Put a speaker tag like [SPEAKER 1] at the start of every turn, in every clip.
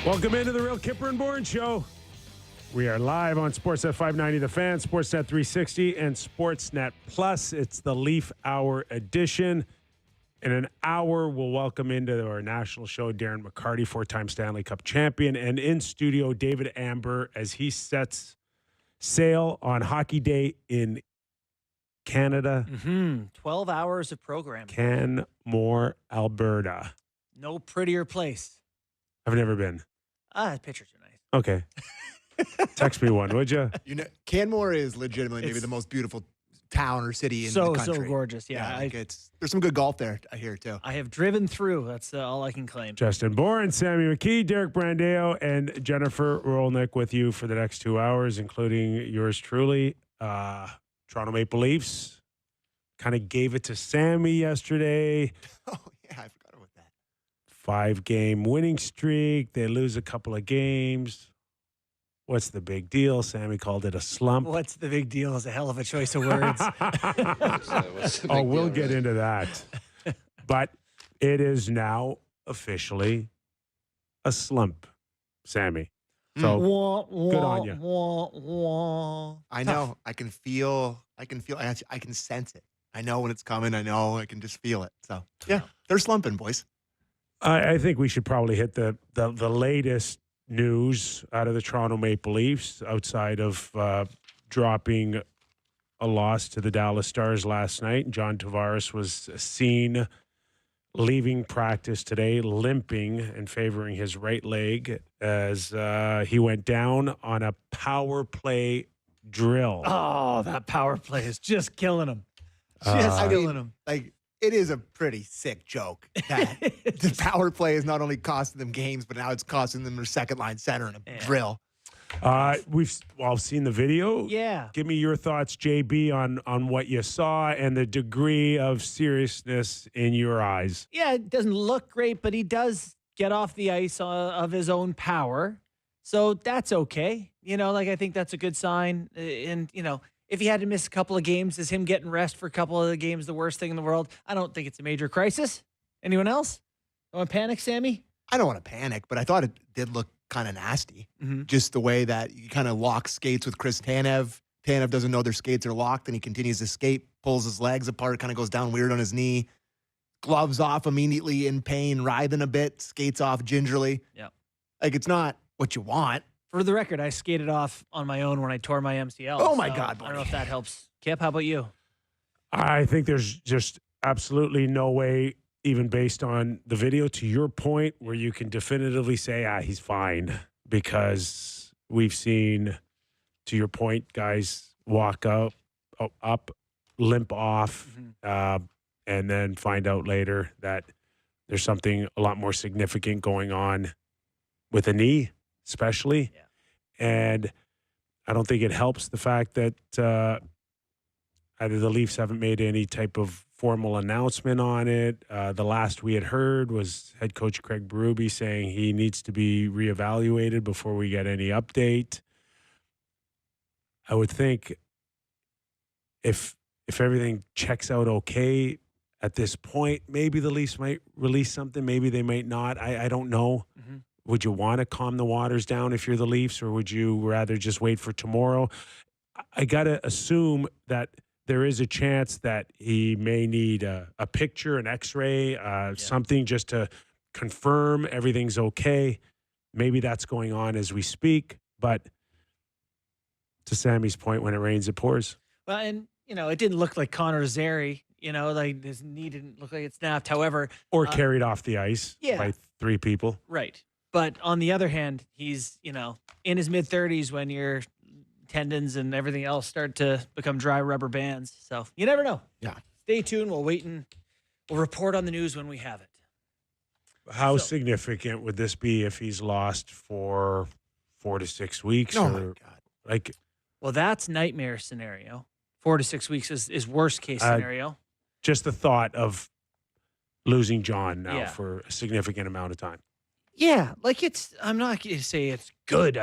[SPEAKER 1] Welcome into the Real Kipper and Bourne Show. We are live on Sportsnet 590 The Fan, Sportsnet 360, and Sportsnet Plus. It's the Leaf Hour edition. In an hour, we'll welcome into our national show Darren McCarty, four-time Stanley Cup champion, and in studio David Amber as he sets sail on Hockey Day in Canada.
[SPEAKER 2] 12 hours of programming.
[SPEAKER 1] Canmore, Alberta.
[SPEAKER 2] No prettier place.
[SPEAKER 1] I've never been.
[SPEAKER 2] Pictures are nice.
[SPEAKER 1] Okay. Text me one, would you?
[SPEAKER 3] You know, Canmore is legitimately maybe the most beautiful town or city in the country.
[SPEAKER 2] So gorgeous. Yeah.
[SPEAKER 3] There's some good golf there, I hear, too.
[SPEAKER 2] I have driven through. That's all I can claim.
[SPEAKER 1] Justin Bourne, Sammy McKee, Derek Brandeo, and Jennifer Rolnick with you for the next 2 hours, including yours truly. Toronto Maple Leafs kind of gave it to Sammy yesterday.
[SPEAKER 3] Oh, yeah, I forgot about that.
[SPEAKER 1] 5-game winning streak. They lose a couple of games. What's the big deal? Sammy called it a slump.
[SPEAKER 2] What's the big deal is a hell of a choice of words.
[SPEAKER 1] We'll get into that. But it is now officially a slump, Sammy. So good on you.
[SPEAKER 3] I know. I can sense it. I know when it's coming. I can just feel it. So, yeah, they're slumping, boys.
[SPEAKER 1] I think we should probably hit the latest news out of the Toronto Maple Leafs outside of dropping a loss to the Dallas Stars last night. John Tavares was seen leaving practice today, limping and favoring his right leg as he went down on a power play drill.
[SPEAKER 2] Oh, that power play is just killing him.
[SPEAKER 3] Like, it is a pretty sick joke that the power play is not only costing them games, but now it's costing them their second line center in a drill.
[SPEAKER 1] We've all seen the video.
[SPEAKER 2] Yeah.
[SPEAKER 1] Give me your thoughts, JB, on what you saw and the degree of seriousness in your eyes.
[SPEAKER 2] Yeah, it doesn't look great, but he does get off the ice of his own power. So that's okay. I think that's a good sign. And, if he had to miss a couple of games, is him getting rest for a couple of the games the worst thing in the world? I don't think it's a major crisis. Anyone else? Don't want to panic, Sammy?
[SPEAKER 3] I don't want to panic, but I thought it did look kind of nasty.
[SPEAKER 2] Mm-hmm.
[SPEAKER 3] Just the way that you kind of lock skates with Chris Tanev. Tanev doesn't know their skates are locked, and he continues to skate, pulls his legs apart, kind of goes down weird on his knee. Gloves off immediately in pain, writhing a bit, skates off gingerly.
[SPEAKER 2] Yeah.
[SPEAKER 3] Like, it's not what you want.
[SPEAKER 2] For the record, I skated off on my own when I tore my MCL.
[SPEAKER 3] Oh, my God,
[SPEAKER 2] I don't
[SPEAKER 3] buddy.
[SPEAKER 2] know if that helps. Kip, how about you?
[SPEAKER 1] I think there's just absolutely no way, even based on the video, to your point, where you can definitively say, he's fine. Because we've seen, to your point, guys walk up, limp off, and then find out later that there's something a lot more significant going on with a knee, especially.
[SPEAKER 2] Yeah.
[SPEAKER 1] And I don't think it helps the fact that either the Leafs haven't made any type of formal announcement on it. The last we had heard was head coach Craig Berube saying he needs to be reevaluated before we get any update. I would think if everything checks out okay at this point, maybe the Leafs might release something. Maybe they might not. I don't know.
[SPEAKER 2] Mm-hmm.
[SPEAKER 1] Would you want to calm the waters down if you're the Leafs, or would you rather just wait for tomorrow? I got to assume that there is a chance that he may need a picture, an X-ray, something just to confirm everything's okay. Maybe that's going on as we speak. But to Sammy's point, when it rains, it pours.
[SPEAKER 2] Well, and, it didn't look like Connor Zary. Like his knee didn't look like it snapped. However.
[SPEAKER 1] Or carried off the ice by 3 people.
[SPEAKER 2] Right. But on the other hand, he's, in his mid-30s when your tendons and everything else start to become dry rubber bands. So you never know.
[SPEAKER 3] Yeah.
[SPEAKER 2] Stay tuned. We'll wait and we'll report on the news when we have it.
[SPEAKER 1] How significant would this be if he's lost for 4 to 6 weeks?
[SPEAKER 3] Oh, my God.
[SPEAKER 2] Well, that's nightmare scenario. 4 to 6 weeks is worst case scenario.
[SPEAKER 1] Just the thought of losing John now for a significant amount of time.
[SPEAKER 2] Yeah, I'm not going to say it's good.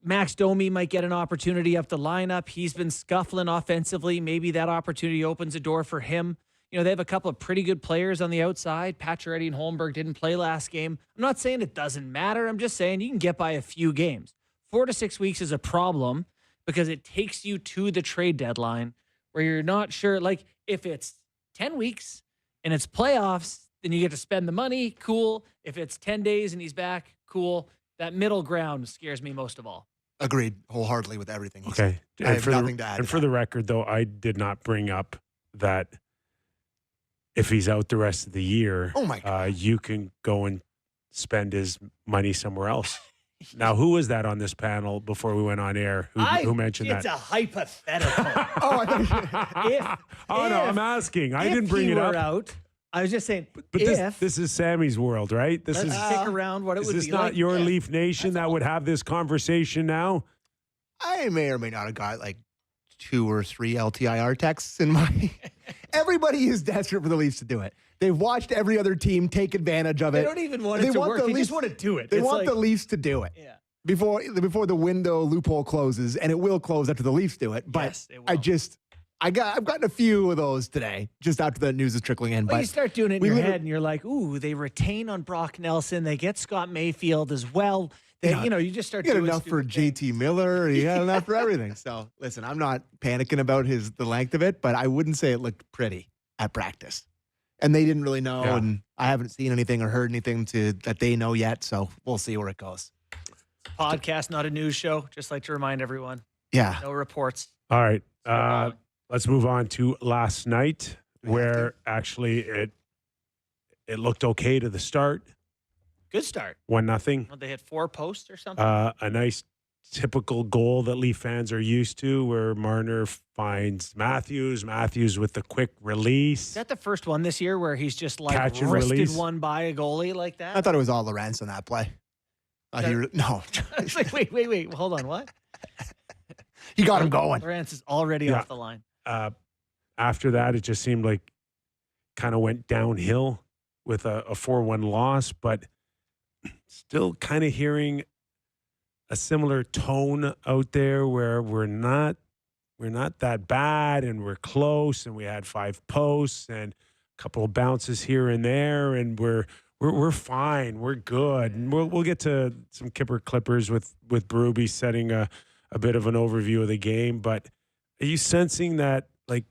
[SPEAKER 2] Max Domi might get an opportunity up the lineup. He's been scuffling offensively. Maybe that opportunity opens a door for him. they have a couple of pretty good players on the outside. Pacioretty and Holmberg didn't play last game. I'm not saying it doesn't matter. I'm just saying you can get by a few games. 4 to 6 weeks is a problem because it takes you to the trade deadline where you're not sure. Like, if it's 10 weeks and it's playoffs, then you get to spend the money. Cool. If it's 10 days and he's back, cool. That middle ground scares me most of all.
[SPEAKER 3] Agreed wholeheartedly with everything. He
[SPEAKER 1] Okay.
[SPEAKER 3] said. I have nothing to add.
[SPEAKER 1] And
[SPEAKER 3] to
[SPEAKER 1] for
[SPEAKER 3] that.
[SPEAKER 1] the record, though, I did not bring up that if he's out the rest of the year,
[SPEAKER 3] Oh my God.
[SPEAKER 1] you can go and spend his money somewhere else. Now, who was that on this panel before we went on air? Who mentioned
[SPEAKER 2] it's
[SPEAKER 1] that?
[SPEAKER 2] a hypothetical.
[SPEAKER 3] Oh, I thought
[SPEAKER 1] No, I'm asking. I didn't bring it up.
[SPEAKER 2] Out, I was just saying,
[SPEAKER 1] But this is Sammy's world, right? This
[SPEAKER 2] let's
[SPEAKER 1] is
[SPEAKER 2] stick around what it
[SPEAKER 1] is
[SPEAKER 2] would
[SPEAKER 1] this
[SPEAKER 2] be
[SPEAKER 1] not
[SPEAKER 2] like.
[SPEAKER 1] your
[SPEAKER 2] Yeah.
[SPEAKER 1] Leaf Nation that would have this conversation now?
[SPEAKER 3] I may or may not have got like 2 or 3 LTIR texts in my. Everybody is desperate for the Leafs to do it. They've watched every other team take advantage of it.
[SPEAKER 2] They don't even want it
[SPEAKER 3] They
[SPEAKER 2] to
[SPEAKER 3] want
[SPEAKER 2] work.
[SPEAKER 3] the
[SPEAKER 2] They
[SPEAKER 3] Leafs-
[SPEAKER 2] just want to do it.
[SPEAKER 3] They
[SPEAKER 2] It's
[SPEAKER 3] want
[SPEAKER 2] like,
[SPEAKER 3] the Leafs to do it
[SPEAKER 2] yeah.
[SPEAKER 3] before the window loophole closes, and it will close after the Leafs do it. But
[SPEAKER 2] Yes, it will.
[SPEAKER 3] I've gotten a few of those today, just after the news is trickling in.
[SPEAKER 2] Well,
[SPEAKER 3] But
[SPEAKER 2] you start doing it in
[SPEAKER 3] we
[SPEAKER 2] your
[SPEAKER 3] live-
[SPEAKER 2] head, and you're like, "Ooh, they retain on Brock Nelson. They get Scott Mayfield as well. They,
[SPEAKER 3] Yeah.
[SPEAKER 2] you just start
[SPEAKER 3] you got
[SPEAKER 2] doing
[SPEAKER 3] enough for
[SPEAKER 2] stupid things.
[SPEAKER 3] JT Miller. You got enough for everything. So listen, I'm not panicking about the length of it, but I wouldn't say it looked pretty at practice. And they didn't really know,
[SPEAKER 1] Yeah.
[SPEAKER 3] and I haven't seen anything or heard anything that they know yet. So we'll see where it goes.
[SPEAKER 2] Podcast, not a news show. Just like to remind everyone,
[SPEAKER 3] Yeah.
[SPEAKER 2] no reports.
[SPEAKER 1] All right.
[SPEAKER 2] rolling.
[SPEAKER 1] Let's move on to last night,
[SPEAKER 3] We have
[SPEAKER 1] where actually it looked okay to the start.
[SPEAKER 2] Good start.
[SPEAKER 1] 1-0.
[SPEAKER 2] Well, they hit 4 posts or something.
[SPEAKER 1] A nice typical goal that Leaf fans are used to, where Marner finds Matthews with the quick release.
[SPEAKER 2] Is that the first one this year where he's just like
[SPEAKER 1] Catch and
[SPEAKER 2] wristed
[SPEAKER 1] release?
[SPEAKER 2] one by a goalie like that?
[SPEAKER 3] I thought it was all Lorenz on that play. No.
[SPEAKER 2] It's like, wait. Hold on. What?
[SPEAKER 3] He got him going.
[SPEAKER 2] Lawrence is already
[SPEAKER 1] Yeah.
[SPEAKER 2] off the line.
[SPEAKER 1] After that, it just seemed like kind of went downhill with a 4-1 loss, but still kind of hearing a similar tone out there where we're not that bad and we're close and we had 5 posts and a couple of bounces here and there and we're fine, we're good, and we'll get to some Kipper Clippers with Berube setting a bit of an overview of the game. But are you sensing that, like,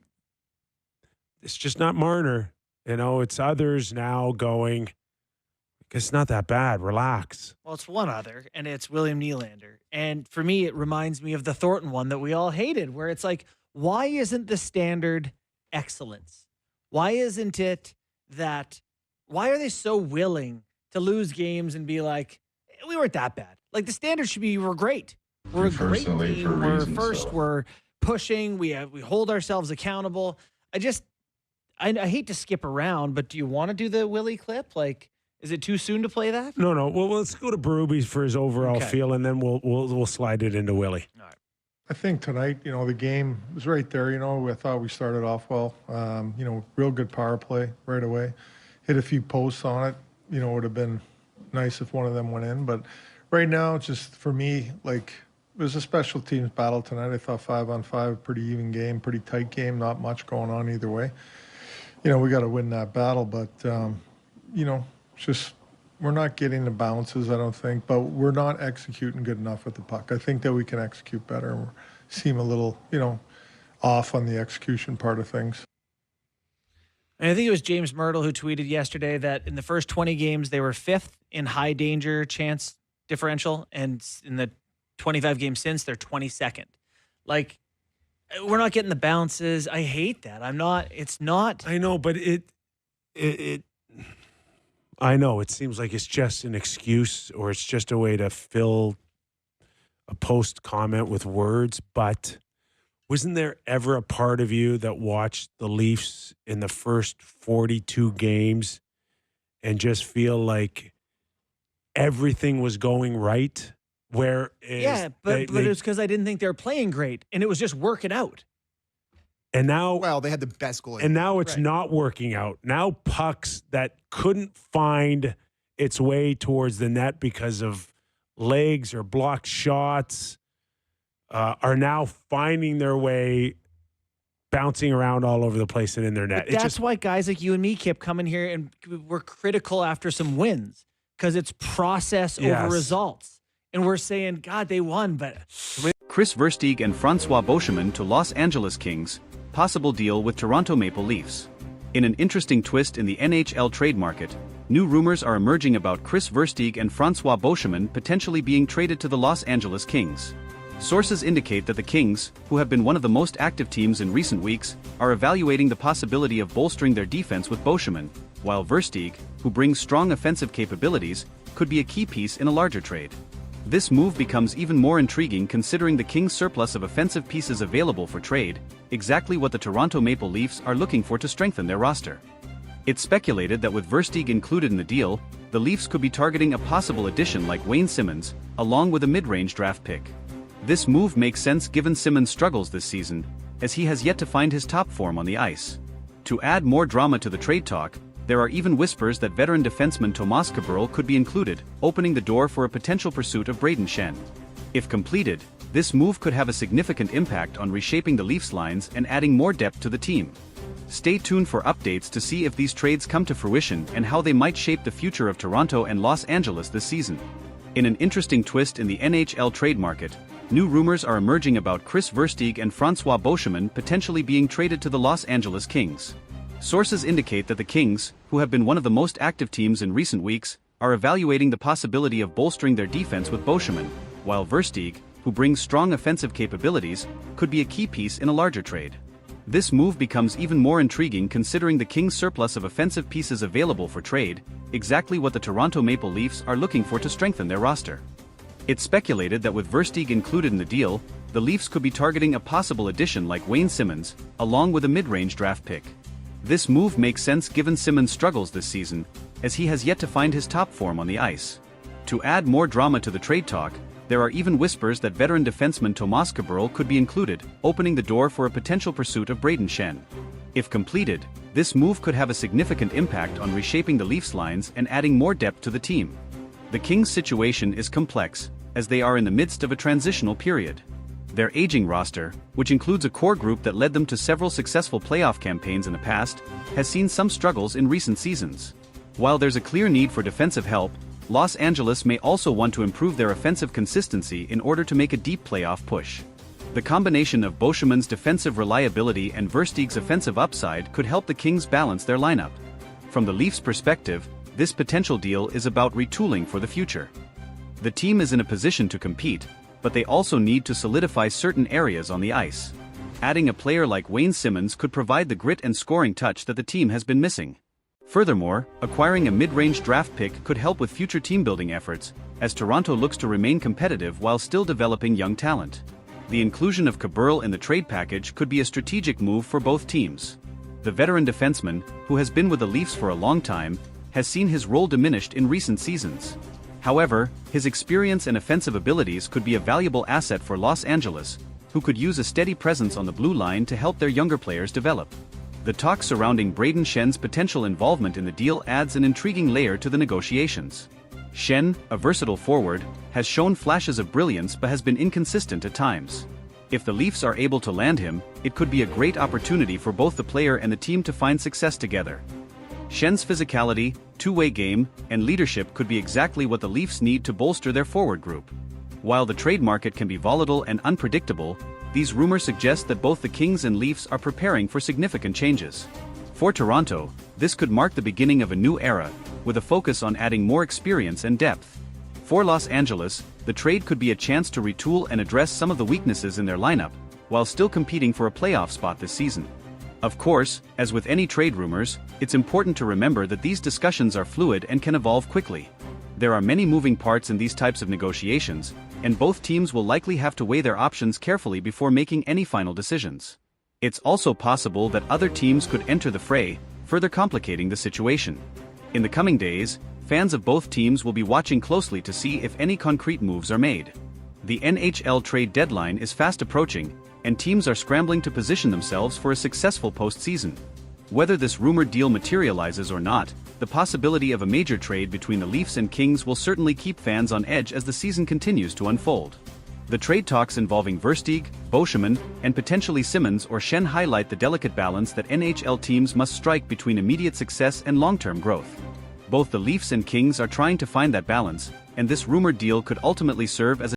[SPEAKER 1] it's just not Marner? It's others now going, it's not that bad. Relax.
[SPEAKER 2] Well, it's one other, and it's William Nylander. And for me, it reminds me of the Thornton one that we all hated, where it's like, why isn't the standard excellence? Why isn't it that? Why are they so willing to lose games and be like, we weren't that bad? Like, the standard should be, we're great. We're a great
[SPEAKER 4] Personally,
[SPEAKER 2] team.
[SPEAKER 4] for
[SPEAKER 2] We're
[SPEAKER 4] reasons,
[SPEAKER 2] first.
[SPEAKER 4] so.
[SPEAKER 2] We're pushing. We hold ourselves accountable. I hate to skip around, but do you want to do the Willie clip? Like, is it too soon to play that?
[SPEAKER 1] No. Well, let's go to Berube for his overall
[SPEAKER 2] Okay.
[SPEAKER 1] feel, and then we'll slide it into Willie.
[SPEAKER 4] I think tonight, the game was right there. I thought we started off well. Real good power play right away. Hit a few posts on it. Would have been nice if one of them went in. But right now, just for me, like, it was a special teams battle tonight. I thought 5-on-5, pretty even game, pretty tight game, not much going on either way. We got to win that battle, but, just we're not getting the bounces, I don't think, but we're not executing good enough with the puck. I think that we can execute better, and we seem a little, off on the execution part of things.
[SPEAKER 2] And I think it was James Myrtle who tweeted yesterday that in the first 20 games, they were 5th in high danger chance differential. And in the 25 games since, they're 22nd. Like, we're not getting the bounces. I hate that. It's not.
[SPEAKER 1] I know, but I know it seems like it's just an excuse or it's just a way to fill a post comment with words. But wasn't there ever a part of you that watched the Leafs in the first 42 games and just feel like everything was going right? But
[SPEAKER 2] It was because I didn't think they were playing great. And it was just working out.
[SPEAKER 1] and now
[SPEAKER 3] Well, they had the best goalie.
[SPEAKER 1] And now it's
[SPEAKER 2] Right.
[SPEAKER 1] not working out. Now pucks that couldn't find its way towards the net because of legs or blocked shots are now finding their way bouncing around all over the place and in their net.
[SPEAKER 2] But that's why guys like you and me kept coming here and we're critical after some wins because it's process over
[SPEAKER 1] Yes.
[SPEAKER 2] results. And we're saying, God, they won, but
[SPEAKER 5] Chris Versteeg and Francois Beauchemin to Los Angeles Kings, possible deal with Toronto Maple Leafs. In an interesting twist in the NHL trade market, new rumors are emerging about Chris Versteeg and Francois Beauchemin potentially being traded to the Los Angeles Kings. Sources indicate that the Kings, who have been one of the most active teams in recent weeks, are evaluating the possibility of bolstering their defense with Beauchemin, while Versteeg, who brings strong offensive capabilities, could be a key piece in a larger trade. This move becomes even more intriguing considering the Kings' surplus of offensive pieces available for trade, exactly what the Toronto Maple Leafs are looking for to strengthen their roster. It's speculated that with Versteeg included in the deal, the Leafs could be targeting a possible addition like Wayne Simmonds, along with a mid-range draft pick. This move makes sense given Simmonds' struggles this season, as he has yet to find his top form on the ice. To add more drama to the trade talk, there are even whispers that veteran defenseman Tomas Kaberle could be included, opening the door for a potential pursuit of Brayden Schenn. If completed, this move could have a significant impact on reshaping the Leafs lines and adding more depth to the team. Stay tuned for updates to see if these trades come to fruition and how they might shape the future of Toronto and Los Angeles this season. In an interesting twist in the NHL trade market, new rumors are emerging about Chris Versteeg and Francois Beauchemin potentially being traded to the Los Angeles Kings. Sources indicate that the Kings, who have been one of the most active teams in recent weeks, are evaluating the possibility of bolstering their defense with Beauchemin, while Versteeg, who brings strong offensive capabilities, could be a key piece in a larger trade. This move becomes even more intriguing considering the Kings' surplus of offensive pieces available for trade, exactly what the Toronto Maple Leafs are looking for to strengthen their roster. It's speculated that with Versteeg included in the deal, the Leafs could be targeting a possible addition like Wayne Simmonds, along with a mid-range draft pick. This move makes sense given Simmonds' struggles this season, as he has yet to find his top form on the ice. To add more drama to the trade talk, there are even whispers that veteran defenseman Tomas Kaberle could be included, opening the door for a potential pursuit of Brayden Schenn. If completed, this move could have a significant impact on reshaping the Leafs lines and adding more depth to the team. The Kings' situation is complex, as they are in the midst of a transitional period. Their aging roster, which includes a core group that led them to several successful playoff campaigns in the past, has seen some struggles in recent seasons. While there's a clear need for defensive help, Los Angeles may also want to improve their offensive consistency in order to make a deep playoff push. The combination of Beauchemin's defensive reliability and Versteeg's offensive upside could help the Kings balance their lineup. From the Leafs' perspective, this potential deal is about retooling for the future. The team is in a position to compete, but they also need to solidify certain areas on the ice. Adding a player like Wayne Simmonds could provide the grit and scoring touch that the team has been missing. Furthermore, acquiring a mid-range draft pick could help with future team-building efforts, as Toronto looks to remain competitive while still developing young talent. The inclusion of Kaberle in the trade package could be a strategic move for both teams. The veteran defenseman, who has been with the Leafs for a long time, has seen his role diminished in recent seasons. However, his experience and offensive abilities could be a valuable asset for Los Angeles, who could use a steady presence on the blue line to help their younger players develop. The talk surrounding Brayden Schenn's potential involvement in the deal adds an intriguing layer to the negotiations. Schenn, a versatile forward, has shown flashes of brilliance but has been inconsistent at times. If the Leafs are able to land him, it could be a great opportunity for both the player and the team to find success together. Schenn's physicality, two-way game, and leadership could be exactly what the Leafs need to bolster their forward group. While the trade market can be volatile and unpredictable, these rumors suggest that both the Kings and Leafs are preparing for significant changes. For Toronto, this could mark the beginning of a new era, with a focus on adding more experience and depth. For Los Angeles, the trade could be a chance to retool and address some of the weaknesses in their lineup, while still competing for a playoff spot this season. Of course, as with any trade rumors, it's important to remember that these discussions are fluid and can evolve quickly. There are many moving parts in these types of negotiations, and both teams will likely have to weigh their options carefully before making any final decisions. It's also possible that other teams could enter the fray, further complicating the situation. In the coming days, fans of both teams will be watching closely to see if any concrete moves are made. The NHL trade deadline is fast approaching, and teams are scrambling to position themselves for a successful postseason. Whether this rumored deal materializes or not, the possibility of a major trade between the Leafs and Kings will certainly keep fans on edge as the season continues to unfold. The trade talks involving Versteeg, Boschman, and potentially Simmons or Shen highlight the delicate balance that NHL teams must strike between immediate success and long-term growth. Both the Leafs and Kings are trying to find that balance, and this rumored deal could ultimately serve as